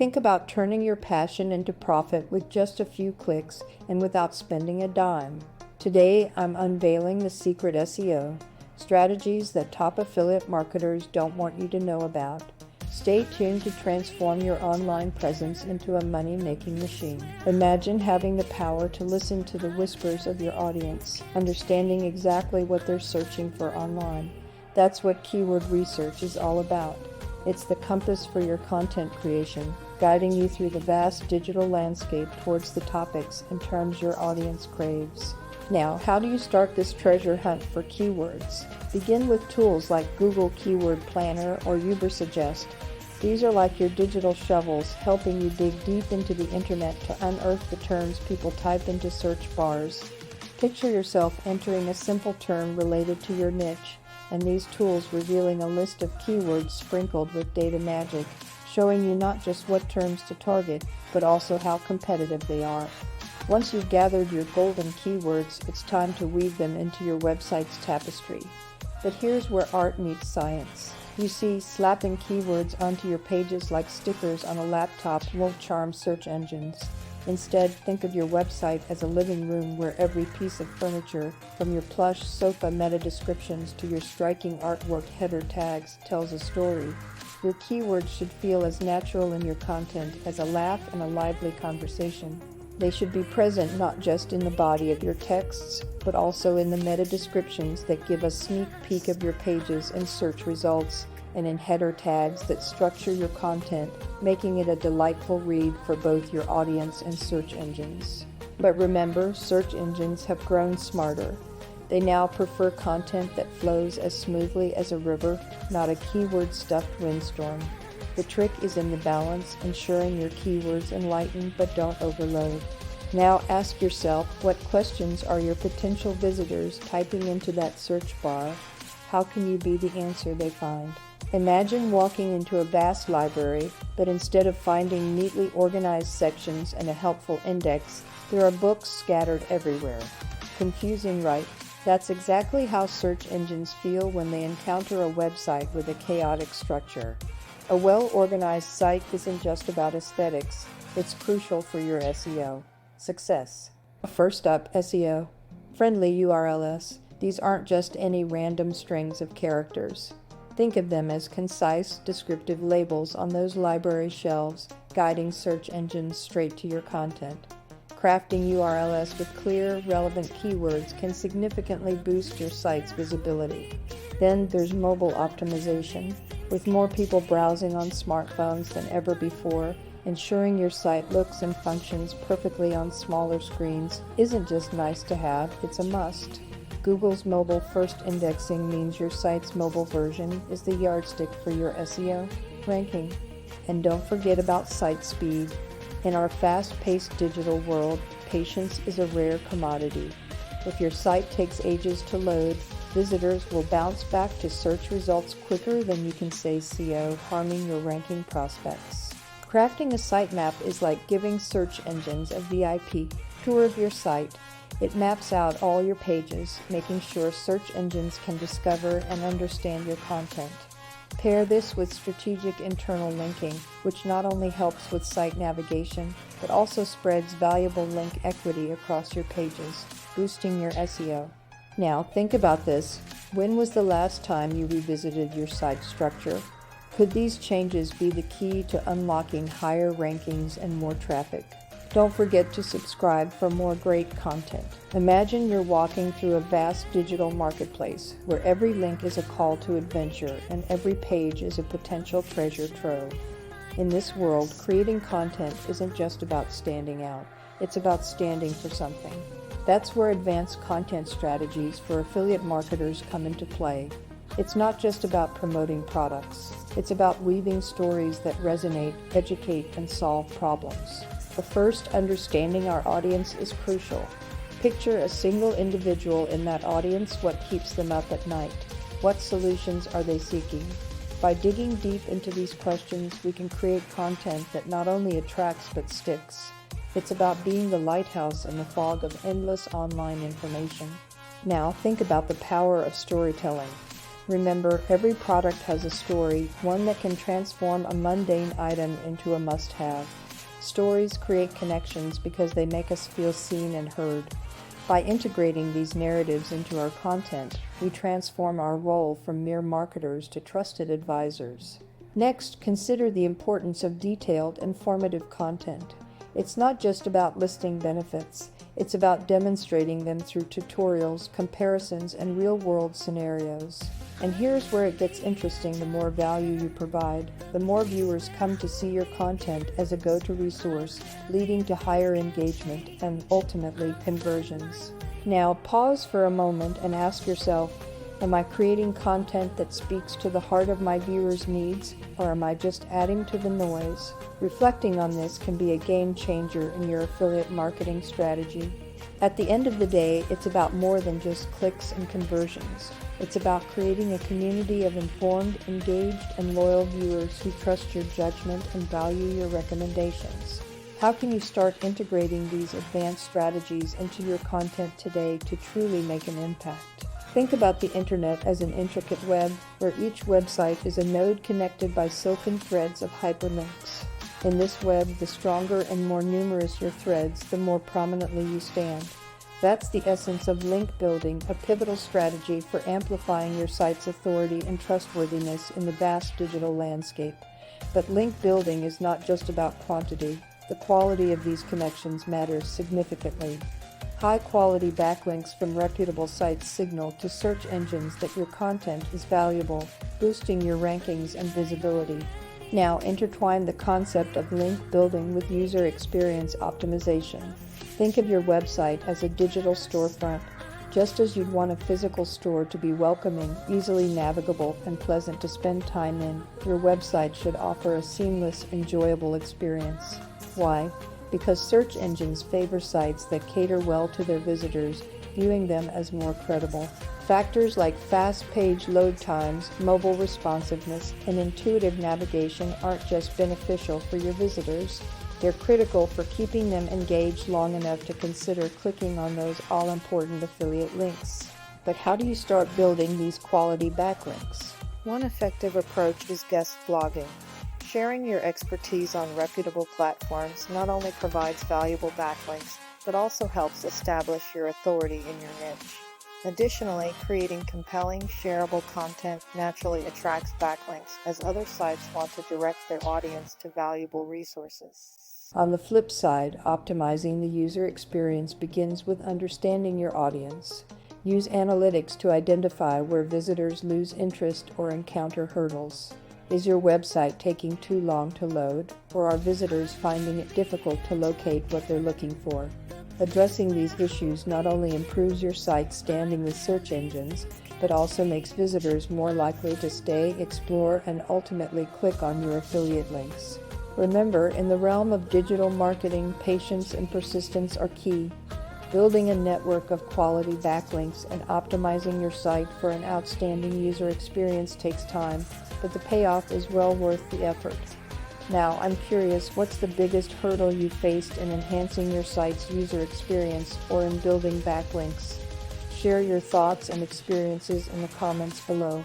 Think about turning your passion into profit with just a few clicks and without spending a dime. Today, I'm unveiling the secret SEO, strategies that top affiliate marketers don't want you to know about. Stay tuned to transform your online presence into a money-making machine. Imagine having the power to listen to the whispers of your audience, understanding exactly what they're searching for online. That's what keyword research is all about. It's the compass for your content creation, guiding you through the vast digital landscape towards the topics and terms your audience craves. Now, how do you start this treasure hunt for keywords? Begin with tools like Google Keyword Planner or Ubersuggest. These are like your digital shovels, helping you dig deep into the internet to unearth the terms people type into search bars. Picture yourself entering a simple term related to your niche, and these tools revealing a list of keywords sprinkled with data magic, showing you not just what terms to target, but also how competitive they are. Once you've gathered your golden keywords, it's time to weave them into your website's tapestry. But here's where art meets science. You see, slapping keywords onto your pages like stickers on a laptop won't charm search engines. Instead, think of your website as a living room where every piece of furniture, from your plush sofa meta descriptions to your striking artwork header tags, tells a story. Your keywords should feel as natural in your content as a laugh and a lively conversation. They should be present not just in the body of your texts, but also in the meta descriptions that give a sneak peek of your pages and search results, and in header tags that structure your content, making it a delightful read for both your audience and search engines. But remember, search engines have grown smarter. They now prefer content that flows as smoothly as a river, not a keyword-stuffed windstorm. The trick is in the balance, ensuring your keywords enlighten but don't overload. Now ask yourself, what questions are your potential visitors typing into that search bar? How can you be the answer they find? Imagine walking into a vast library, but instead of finding neatly organized sections and a helpful index, there are books scattered everywhere. Confusing, right? That's exactly how search engines feel when they encounter a website with a chaotic structure. A well-organized site isn't just about aesthetics, it's crucial for your SEO success. First up, SEO. Friendly URLs. These aren't just any random strings of characters. Think of them as concise, descriptive labels on those library shelves, guiding search engines straight to your content. Crafting URLs with clear, relevant keywords can significantly boost your site's visibility. Then there's mobile optimization. With more people browsing on smartphones than ever before, ensuring your site looks and functions perfectly on smaller screens isn't just nice to have, it's a must. Google's mobile-first indexing means your site's mobile version is the yardstick for your SEO ranking. And don't forget about site speed. In our fast-paced digital world, patience is a rare commodity. If your site takes ages to load, visitors will bounce back to search results quicker than you can say SEO, harming your ranking prospects. Crafting a sitemap is like giving search engines a VIP tour of your site. It maps out all your pages, making sure search engines can discover and understand your content. Pair this with strategic internal linking, which not only helps with site navigation, but also spreads valuable link equity across your pages, boosting your SEO. Now, think about this. When was the last time you revisited your site structure? Could these changes be the key to unlocking higher rankings and more traffic? Don't forget to subscribe for more great content. Imagine you're walking through a vast digital marketplace where every link is a call to adventure and every page is a potential treasure trove. In this world, creating content isn't just about standing out, it's about standing for something. That's where advanced content strategies for affiliate marketers come into play. It's not just about promoting products, it's about weaving stories that resonate, educate, and solve problems. But first, understanding our audience is crucial. Picture a single individual in that audience, what keeps them up at night? What solutions are they seeking? By digging deep into these questions, we can create content that not only attracts but sticks. It's about being the lighthouse in the fog of endless online information. Now, think about the power of storytelling. Remember, every product has a story, one that can transform a mundane item into a must-have. Stories create connections because they make us feel seen and heard. By integrating these narratives into our content, we transform our role from mere marketers to trusted advisors. Next, consider the importance of detailed, informative content. It's not just about listing benefits. It's about demonstrating them through tutorials, comparisons, and real-world scenarios. And here's where it gets interesting: the more value you provide, the more viewers come to see your content as a go-to resource, leading to higher engagement and ultimately conversions. Now, pause for a moment and ask yourself, am I creating content that speaks to the heart of my viewers' needs, or am I just adding to the noise? Reflecting on this can be a game changer in your affiliate marketing strategy. At the end of the day, it's about more than just clicks and conversions. It's about creating a community of informed, engaged, and loyal viewers who trust your judgment and value your recommendations. How can you start integrating these advanced strategies into your content today to truly make an impact? Think about the internet as an intricate web, where each website is a node connected by silken threads of hyperlinks. In this web, the stronger and more numerous your threads, the more prominently you stand. That's the essence of link building, a pivotal strategy for amplifying your site's authority and trustworthiness in the vast digital landscape. But link building is not just about quantity. The quality of these connections matters significantly. High-quality backlinks from reputable sites signal to search engines that your content is valuable, boosting your rankings and visibility. Now, intertwine the concept of link building with user experience optimization. Think of your website as a digital storefront. Just as you'd want a physical store to be welcoming, easily navigable, and pleasant to spend time in, your website should offer a seamless, enjoyable experience. Why? Because search engines favor sites that cater well to their visitors, viewing them as more credible. Factors like fast page load times, mobile responsiveness, and intuitive navigation aren't just beneficial for your visitors. They're critical for keeping them engaged long enough to consider clicking on those all-important affiliate links. But how do you start building these quality backlinks? One effective approach is guest blogging. Sharing your expertise on reputable platforms not only provides valuable backlinks, but also helps establish your authority in your niche. Additionally, creating compelling, shareable content naturally attracts backlinks, as other sites want to direct their audience to valuable resources. On the flip side, optimizing the user experience begins with understanding your audience. Use analytics to identify where visitors lose interest or encounter hurdles. Is your website taking too long to load, or are visitors finding it difficult to locate what they're looking for? Addressing these issues not only improves your site's standing with search engines, but also makes visitors more likely to stay, explore, and ultimately click on your affiliate links. Remember, in the realm of digital marketing, patience and persistence are key. Building a network of quality backlinks and optimizing your site for an outstanding user experience takes time, but the payoff is well worth the effort. Now, I'm curious, what's the biggest hurdle you faced in enhancing your site's user experience or in building backlinks? Share your thoughts and experiences in the comments below.